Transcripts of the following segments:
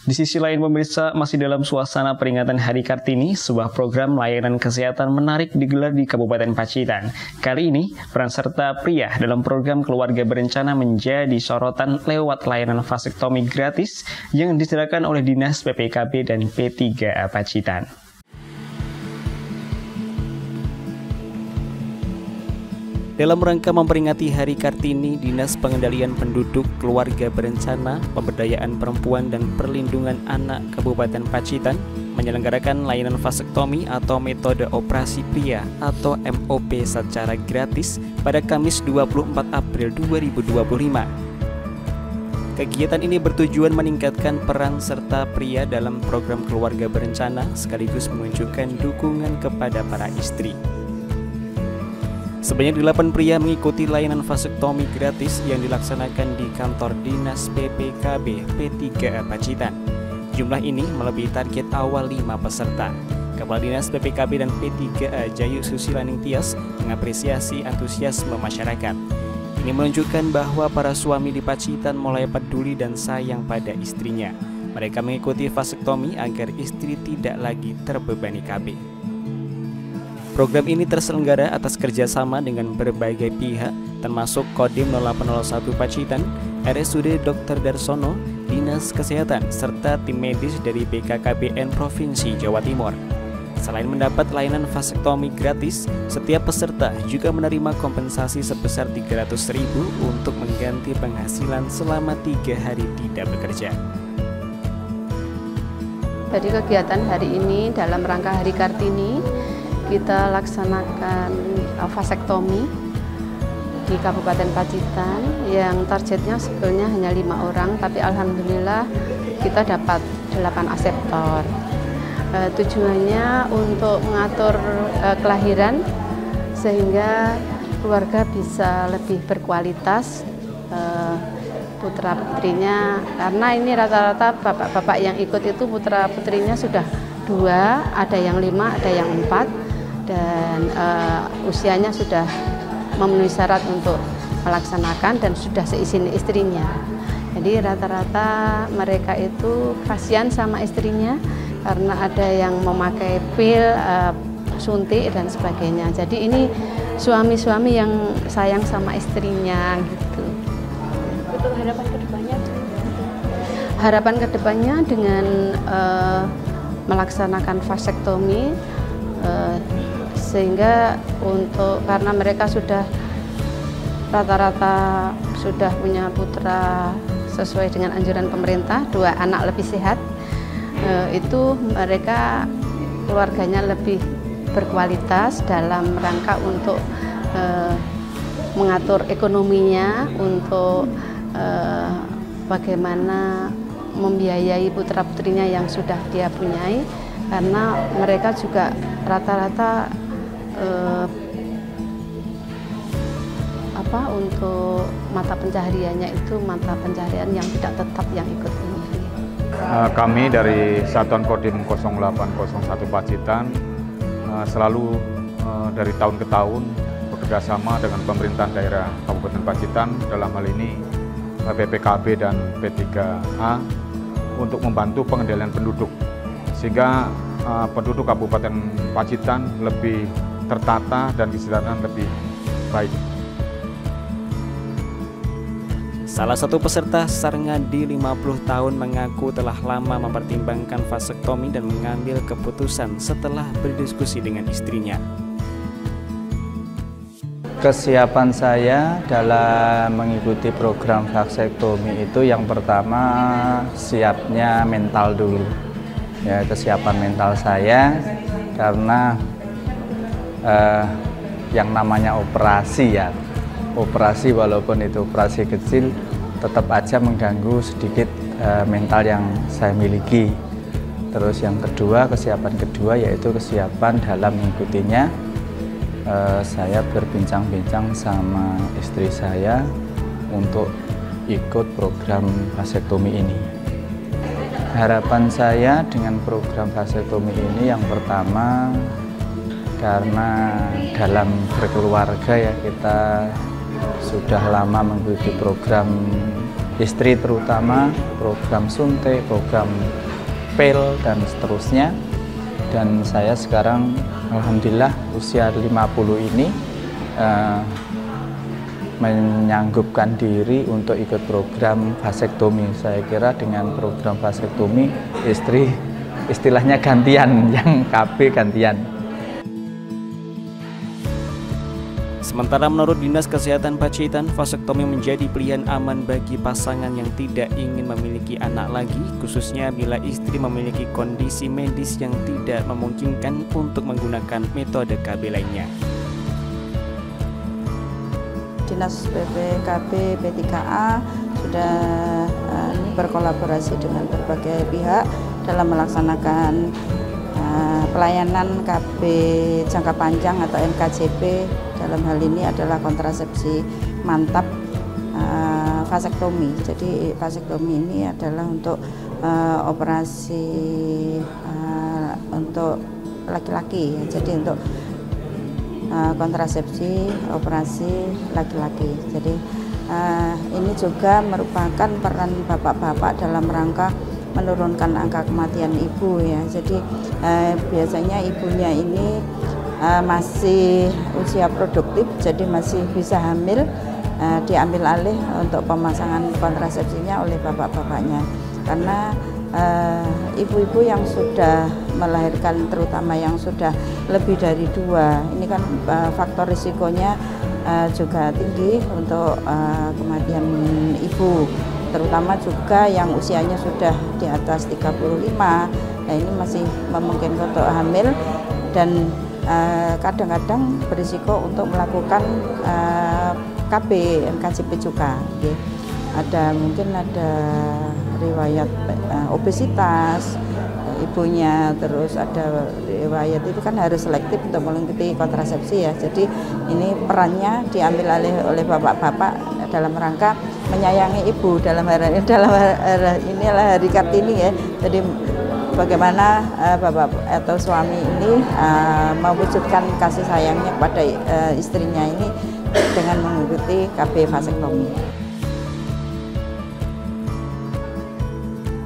Di sisi lain pemirsa, masih dalam suasana peringatan Hari Kartini, sebuah program layanan kesehatan menarik digelar di Kabupaten Pacitan. Kali ini, peran serta pria dalam program keluarga berencana menjadi sorotan lewat layanan vasektomi gratis yang disediakan oleh Dinas PPKB dan P3A Pacitan. Dalam rangka memperingati Hari Kartini, Dinas Pengendalian Penduduk, Keluarga Berencana, Pemberdayaan Perempuan dan Perlindungan Anak Kabupaten Pacitan menyelenggarakan layanan vasektomi atau metode operasi pria atau MOP secara gratis pada Kamis 24 April 2025. Kegiatan ini bertujuan meningkatkan peran serta pria dalam program keluarga berencana sekaligus menunjukkan dukungan kepada para istri. Sebanyak 8 pria mengikuti layanan vasektomi gratis yang dilaksanakan di kantor Dinas PPKB P3A Pacitan. Jumlah ini melebihi target awal 5 peserta. Kepala Dinas PPKB dan P3A Jayu Susilaning Tias mengapresiasi antusiasme masyarakat. Ini menunjukkan bahwa para suami di Pacitan mulai peduli dan sayang pada istrinya. Mereka mengikuti vasektomi agar istri tidak lagi terbebani KB. Program ini terselenggara atas kerjasama dengan berbagai pihak, termasuk Kodim 0801 Pacitan, RSUD Dr. Darsono, Dinas Kesehatan, serta tim medis dari BKKBN Provinsi Jawa Timur. Selain mendapat layanan vasektomi gratis, setiap peserta juga menerima kompensasi sebesar Rp300.000 untuk mengganti penghasilan selama 3 hari tidak bekerja. Jadi kegiatan hari ini dalam rangka Hari Kartini, kita laksanakan vasektomi di Kabupaten Pacitan yang targetnya sebetulnya hanya 5 orang, tapi alhamdulillah kita dapat 8 aseptor. Tujuannya untuk mengatur kelahiran sehingga keluarga bisa lebih berkualitas, putra putrinya, karena ini rata-rata bapak-bapak yang ikut itu putra putrinya sudah 2, ada yang 5, ada yang 4. Dan usianya sudah memenuhi syarat untuk melaksanakan dan sudah seizin istrinya. Jadi rata-rata mereka itu kasihan sama istrinya karena ada yang memakai pil, suntik dan sebagainya. Jadi ini suami-suami yang sayang sama istrinya gitu. Untuk harapan kedepannya? Harapan kedepannya dengan melaksanakan vasektomi, sehingga karena mereka sudah rata-rata sudah punya putra sesuai dengan anjuran pemerintah, 2 anak lebih sehat, itu mereka keluarganya lebih berkualitas dalam rangka untuk mengatur ekonominya, untuk bagaimana membiayai putra putrinya yang sudah dia punyai, karena mereka juga rata-rata untuk mata pencahariannya itu mata pencaharian yang tidak tetap yang ikut ini. Kami dari Satuan Kodim 0801 Pacitan selalu dari tahun ke tahun bekerjasama dengan pemerintahan daerah Kabupaten Pacitan, dalam hal ini PPKB dan P3A, untuk membantu pengendalian penduduk sehingga penduduk Kabupaten Pacitan lebih tertata dan kesejahteraan lebih baik. Salah satu peserta, Sarngadi 50 tahun, mengaku telah lama mempertimbangkan vasektomi dan mengambil keputusan setelah berdiskusi dengan istrinya. Kesiapan saya dalam mengikuti program vasektomi itu yang pertama siapnya mental dulu. Ya, kesiapan mental saya karena yang namanya operasi ya, operasi walaupun itu operasi kecil tetap aja mengganggu sedikit mental yang saya miliki. Terus yang kedua, kesiapan kedua yaitu kesiapan dalam mengikutinya. Saya berbincang-bincang sama istri saya untuk ikut program vasektomi ini. Harapan saya dengan program vasektomi ini yang pertama, karena dalam berkeluarga ya kita sudah lama mengikuti program istri terutama, program suntik, program pil, dan seterusnya. Dan saya sekarang alhamdulillah usia 50 ini menyanggupkan diri untuk ikut program vasektomi. Saya kira dengan program vasektomi istri istilahnya gantian, yang KB gantian. Sementara menurut Dinas Kesehatan Pacitan, vasektomi menjadi pilihan aman bagi pasangan yang tidak ingin memiliki anak lagi, khususnya bila istri memiliki kondisi medis yang tidak memungkinkan untuk menggunakan metode KB lainnya. Dinas PPKB P3A sudah berkolaborasi dengan berbagai pihak dalam melaksanakan pelayanan KB jangka panjang atau NKJP. Dalam hal ini adalah kontrasepsi mantap vasektomi. Jadi vasektomi ini adalah untuk operasi untuk laki-laki. Jadi untuk kontrasepsi operasi laki-laki. Jadi ini juga merupakan peran bapak-bapak dalam rangka menurunkan angka kematian ibu ya. Jadi biasanya ibunya ini masih usia produktif, jadi masih bisa hamil, diambil alih untuk pemasangan kontrasepsinya oleh bapak-bapaknya. Karena ibu-ibu yang sudah melahirkan, terutama yang sudah lebih dari 2, ini kan faktor risikonya juga tinggi untuk kematian ibu, terutama juga yang usianya sudah di atas 35. Nah, ini masih memungkinkan untuk hamil dan kadang-kadang berisiko untuk melakukan KB, NKJP juga. Mungkin ada riwayat obesitas ibunya, terus ada riwayat, itu kan harus selektif untuk mengikuti kontrasepsi ya. Jadi ini perannya diambil alih oleh bapak-bapak dalam rangka menyayangi ibu dalam inilah hari Kartini ya. Jadi bagaimana bapak atau suami ini mewujudkan kasih sayangnya pada istrinya ini dengan mengikuti KB vasektomi.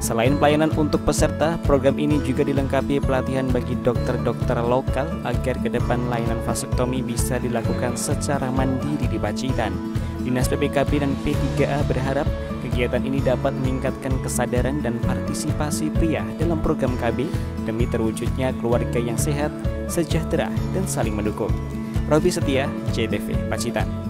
Selain pelayanan untuk peserta, program ini juga dilengkapi pelatihan bagi dokter-dokter lokal agar ke depan layanan vasektomi bisa dilakukan secara mandiri di Pacitan. Dinas PPKB dan P3A berharap kegiatan ini dapat meningkatkan kesadaran dan partisipasi pria dalam program KB demi terwujudnya keluarga yang sehat, sejahtera, dan saling mendukung. Robi Setia, JTV Pacitan.